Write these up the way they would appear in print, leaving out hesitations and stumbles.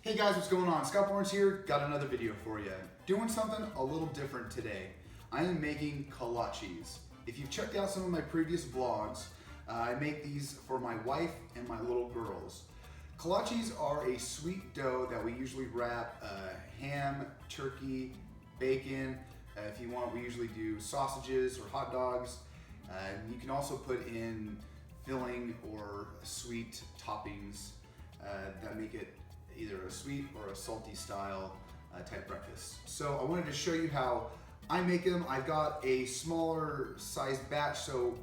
Hey guys, what's going on? Scott Barnes here, got another video for you. Doing something a little different today. I am making kolaches. If you've checked out some of my previous vlogs, I make these for my wife and my little girls. Kolaches are a sweet dough that we usually wrap ham, turkey, bacon. If you want, we usually do sausages or hot dogs. You can also put in filling or sweet toppings that make it either a sweet or a salty style type breakfast. So I wanted to show you how I make them. I've got a smaller size batch, so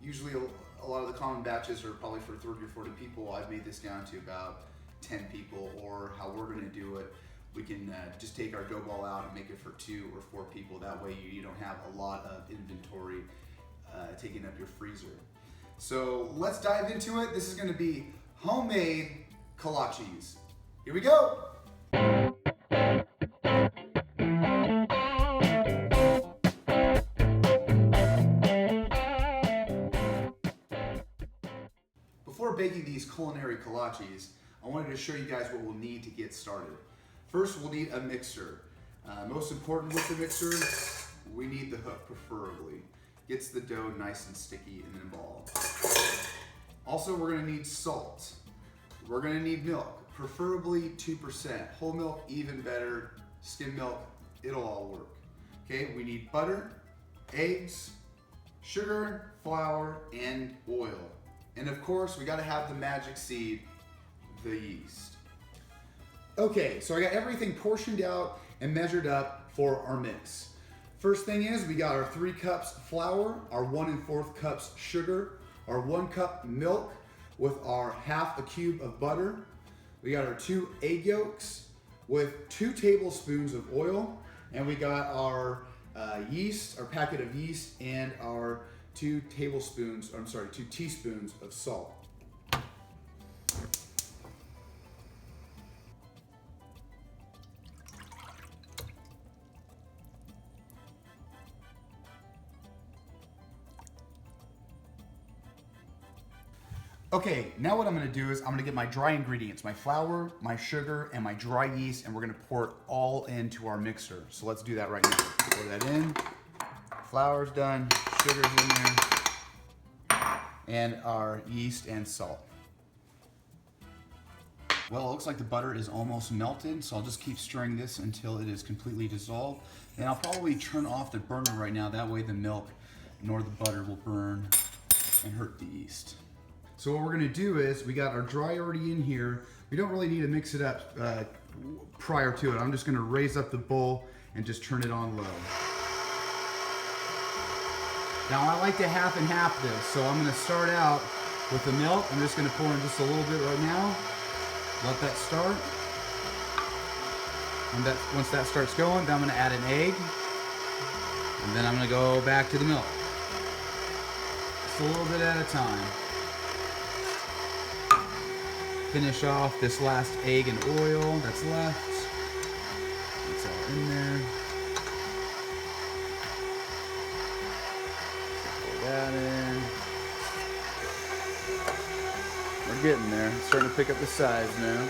usually a lot of the common batches are probably for 30 or 40 people. I've made this down to about 10 people, or how we're gonna do it, we can just take our dough ball out and make it for 2 or 4 people. That way you don't have a lot of inventory taking up your freezer. So let's dive into it. This is gonna be homemade kolaches. Here we go. Before baking these culinary kolaches, I wanted to show you guys what we'll need to get started. First, we'll need a mixer. Most important with the mixer, we need the hook, preferably. Gets the dough nice and sticky in the ball. Also, we're gonna need salt. We're gonna need milk, preferably 2%. Whole milk, even better. Skim milk, it'll all work. Okay, we need butter, eggs, sugar, flour, and oil. And of course, we gotta have the magic seed, the yeast. Okay, so I got everything portioned out and measured up for our mix. First thing is, we got our 3 cups flour, our 1 1/4 cups sugar, our 1 cup milk with our 1/2 cube of butter. We got our 2 egg yolks with 2 tablespoons of oil, and we got our yeast, our packet of yeast, and our 2 teaspoons of salt. Okay, now what I'm gonna do is I'm gonna get my dry ingredients, my flour, my sugar, and my dry yeast, and we're gonna pour it all into our mixer. So let's do that right now. Pour that in. Flour's done, sugar's in there, and our yeast and salt. Well, it looks like the butter is almost melted, so I'll just keep stirring this until it is completely dissolved. And I'll probably turn off the burner right now, that way the milk nor the butter will burn and hurt the yeast. So what we're gonna do is, we got our dry already in here. We don't really need to mix it up prior to it. I'm just gonna raise up the bowl and just turn it on low. Now I like to half and half this, so I'm gonna start out with the milk. I'm just gonna pour in just a little bit right now. Let that start. And once that starts going, then I'm gonna add an egg. And then I'm gonna go back to the milk. Just a little bit at a time. Finish off this last egg and oil that's left. It's all in there. Pour that in. We're getting there. It's starting to pick up the size now.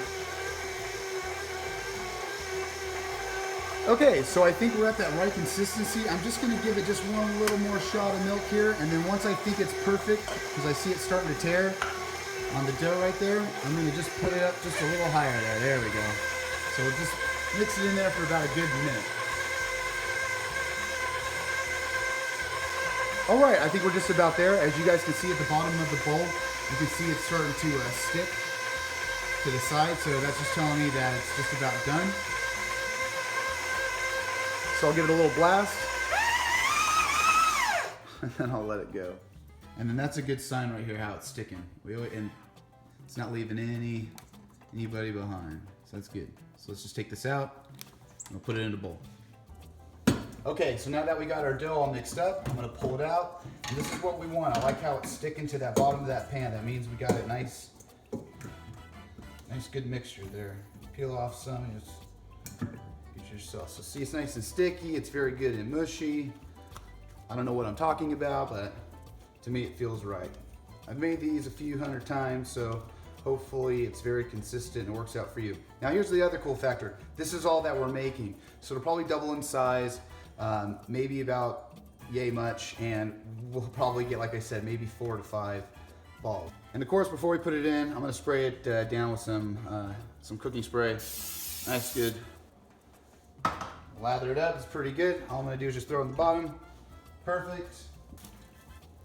Okay, so I think we're at that right consistency. I'm just gonna give it just one little more shot of milk here, and then once I think it's perfect, because I see it starting to tear on the dough right there, I'm gonna just put it up just a little higher there. There we go. So we'll just mix it in there for about a good minute. All right, I think we're just about there. As you guys can see at the bottom of the bowl, you can see it's starting to stick to the side. So that's just telling me that it's just about done. So I'll give it a little blast, and then I'll let it go. And then that's a good sign right here how it's sticking. And it's not leaving anybody behind. So that's good. So let's just take this out and we'll put it in a bowl. Okay, so now that we got our dough all mixed up, I'm gonna pull it out. And this is what we want. I like how it's sticking to that bottom of that pan. That means we got it nice good mixture there. Peel off some and just get yourself. So see, it's nice and sticky. It's very good and mushy. I don't know what I'm talking about, but to me it feels right. I've made these a few hundred times, so Hopefully it's very consistent and works out for you. Now here's the other cool factor. This is all that we're making. So it'll probably double in size, maybe about yay much, and we'll probably get, like I said, maybe 4 to 5 balls. And of course, before we put it in, I'm gonna spray it down with some cooking spray. Nice, good. Lather it up, it's pretty good. All I'm gonna do is just throw it in the bottom. Perfect.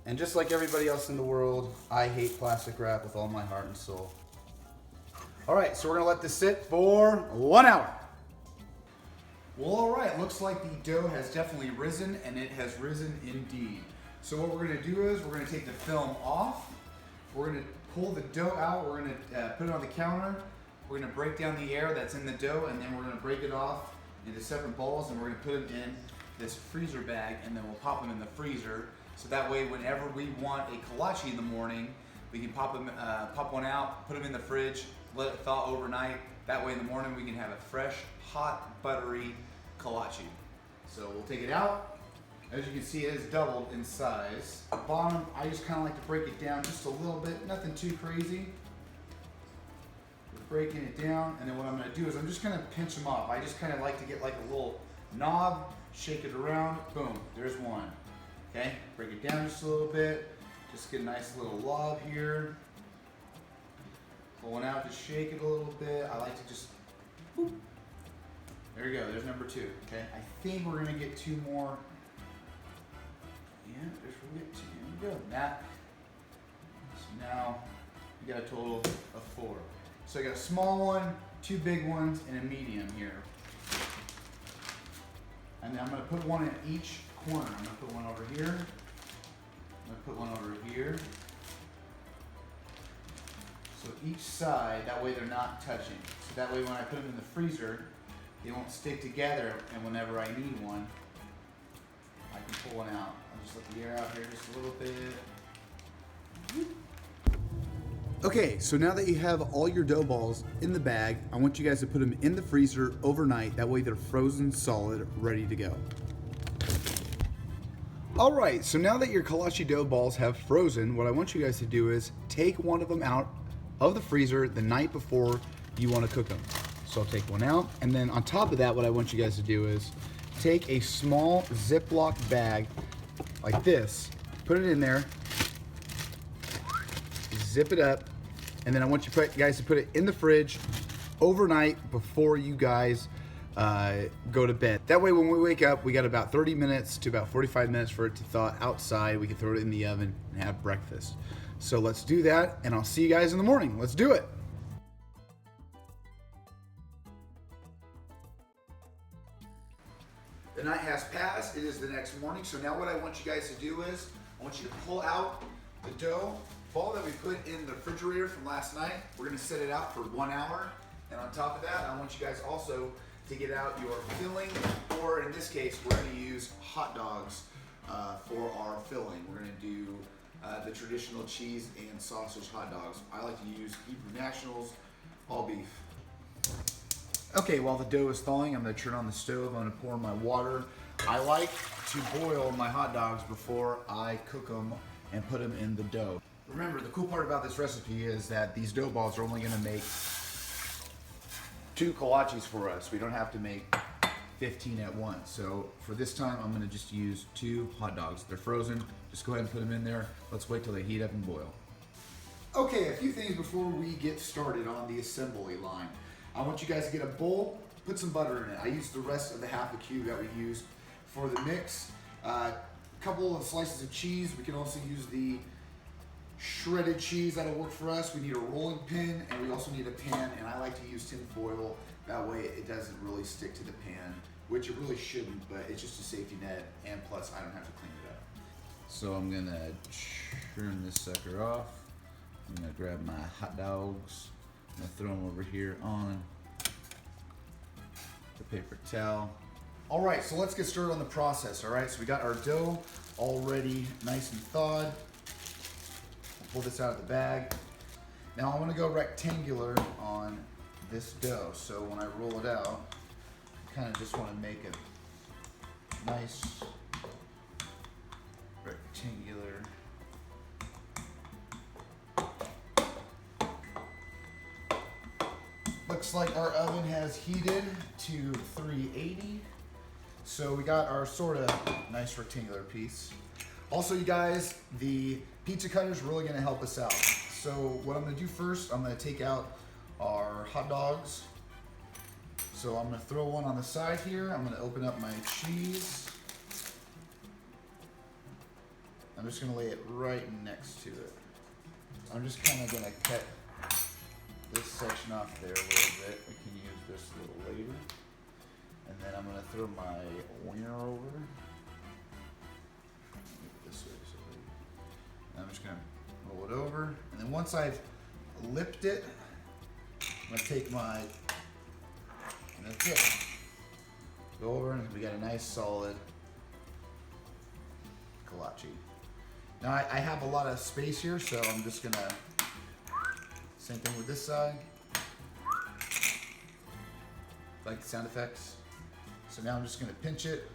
And just like everybody else in the world, I hate plastic wrap with all my heart and soul. All right, so we're gonna let this sit for 1 hour. Well, all right, looks like the dough has definitely risen, and it has risen indeed. So what we're gonna do is we're gonna take the film off. We're gonna pull the dough out. We're gonna put it on the counter. We're gonna break down the air that's in the dough, and then we're gonna break it off into separate balls, and we're gonna put them in this freezer bag, and then we'll pop them in the freezer. So that way, whenever we want a kolache in the morning, we can pop one out, put them in the fridge, let it thaw overnight. That way in the morning, we can have a fresh, hot, buttery kolache. So we'll take it out. As you can see, it has doubled in size. The bottom, I just kind of like to break it down just a little bit, nothing too crazy. We're breaking it down, and then what I'm gonna do is I'm just gonna pinch them off. I just kind of like to get like a little knob, shake it around, boom, there's one. Okay, break it down just a little bit. Just get a nice little lob here. Pull one out, just shake it a little bit. I like to just, whoop. There you go, there's number 2. Okay, I think we're gonna get 2 more. Yeah, there's we'll get 2. There we go. So now we got a total of 4. So I got a small one, 2 big ones, and a medium here. And then I'm gonna put one in each corner. I'm gonna put one over here. I'm gonna put one over here. So each side, that way they're not touching. So that way when I put them in the freezer, they won't stick together, and whenever I need one, I can pull one out. I'll just let the air out here just a little bit. Okay, so now that you have all your dough balls in the bag, I want you guys to put them in the freezer overnight. That way they're frozen solid, ready to go. All right, so now that your kolache dough balls have frozen, what I want you guys to do is take one of them out of the freezer the night before you want to cook them. So I'll take one out, and then on top of that, what I want you guys to do is take a small Ziploc bag like this, put it in there, zip it up, and then I want you guys to put it in the fridge overnight before you guys go to bed. That way when we wake up, we got about 30 minutes to about 45 minutes for it to thaw outside. We can throw it in the oven and have breakfast. So let's do that, and I'll see you guys in the morning. Let's do it. The night has passed, it is the next morning. So now what I want you guys to do is, I want you to pull out the dough ball that we put in the refrigerator from last night. We're gonna set it out for 1 hour. And on top of that, I want you guys also to get out your filling, or in this case, we're gonna use hot dogs for our filling. We're gonna do the traditional cheese and sausage hot dogs. I like to use Hebrew Nationals, all beef. Okay, while the dough is thawing, I'm gonna turn on the stove. I'm gonna pour my water. I like to boil my hot dogs before I cook them and put them in the dough. Remember, the cool part about this recipe is that these dough balls are only gonna make 2 kolaches for us. We don't have to make 15 at once. So for this time, I'm gonna just use 2 hot dogs. They're frozen. Just go ahead and put them in there. Let's wait till they heat up and boil. Okay, a few things before we get started on the assembly line. I want you guys to get a bowl, put some butter in it. I used the rest of the half a cube that we used for the mix. A couple of slices of cheese. We can also use the shredded cheese. That'll work for us. We need a rolling pin, and we also need a pan, and I like to use tin foil. That way it doesn't really stick to the pan, which it really shouldn't, but it's just a safety net, and plus I don't have to clean it up. So I'm gonna turn this sucker off. I'm gonna grab my hot dogs. I'm gonna throw them over here on the paper towel. All right, so let's get started on the process, all right? So we got our dough already nice and thawed. Pull this out of the bag. Now I'm gonna go rectangular on this dough. So when I roll it out, I kind of just wanna make a nice rectangular looks like our oven has heated to 380. So we got our sort of nice rectangular piece. Also, you guys, the pizza cutter is really gonna help us out. So what I'm gonna do first, I'm gonna take out our hot dogs. So I'm gonna throw one on the side here. I'm gonna open up my cheese. I'm just gonna lay it right next to it. I'm just kind of gonna cut this section off there a little bit. We can use this a little later. And then I'm gonna throw my wiener over. This way, and I'm just gonna roll it over. And then once I've lipped it, I'm gonna take my, and that's it. Go over and we got a nice solid kolache. Now I have a lot of space here, so I'm just gonna, same thing with this side. Like the sound effects. So now I'm just gonna pinch it.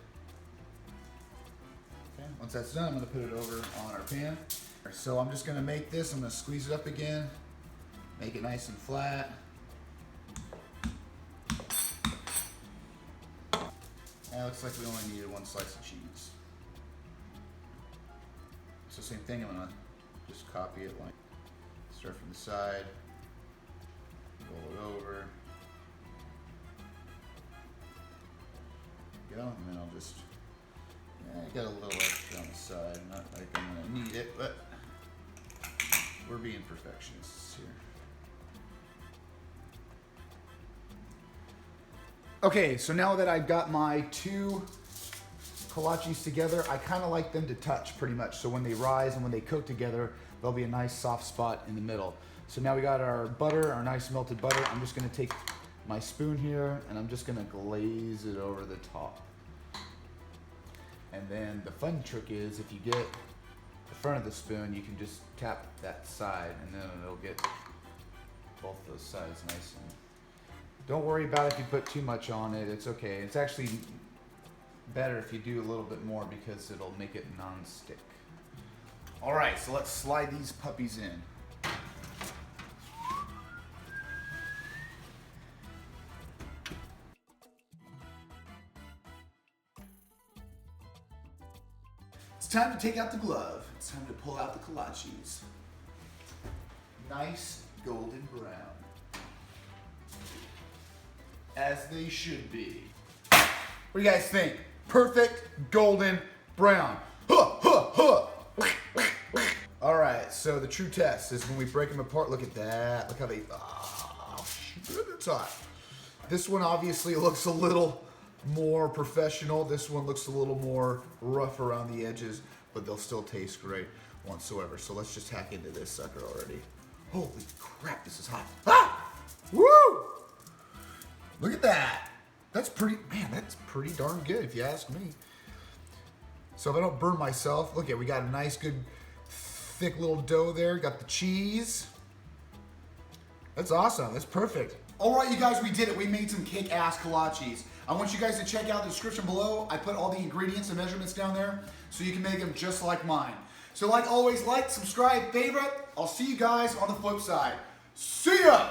Okay, once that's done, I'm gonna put it over on our pan. So I'm just gonna make this, I'm gonna squeeze it up again, make it nice and flat. And it looks like we only needed one slice of cheese. So same thing, I'm gonna just copy it, like start from the side, roll it over. Go, and then I'll just, I got a little extra on the side, not like I'm gonna need it, but we're being perfectionists here. Okay, so now that I've got my two kolaches together, I kind of like them to touch pretty much. So when they rise and when they cook together, there'll be a nice soft spot in the middle. So now we got our butter, our nice melted butter. I'm just gonna take my spoon here and I'm just gonna glaze it over the top. And then the fun trick is if you get the front of the spoon, you can just tap that side and then it'll get both those sides nice and. Don't worry about if you put too much on it, it's okay. It's actually better if you do a little bit more because it'll make it non-stick. All right, so let's slide these puppies in. It's time to take out the glove. It's time to pull out the kolaches. Nice golden brown. As they should be. What do you guys think? Perfect golden brown. Huh, huh, huh. All right, so the true test is when we break them apart. Look at that. Look how they, oh, it's hot. This one obviously looks a little more professional. This one looks a little more rough around the edges, but they'll still taste great whatsoever. So let's just hack into this sucker already. Holy crap, this is hot. Ah! Woo! Look at that. That's pretty, man, that's pretty darn good if you ask me. So if I don't burn myself, look at, we got a nice good thick little dough there. Got the cheese. That's awesome, that's perfect. All right, you guys, we did it. We made some kick-ass kolaches. I want you guys to check out the description below. I put all the ingredients and measurements down there so you can make them just like mine. So like always, like, subscribe, favorite. I'll see you guys on the flip side. See ya!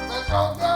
Let's go!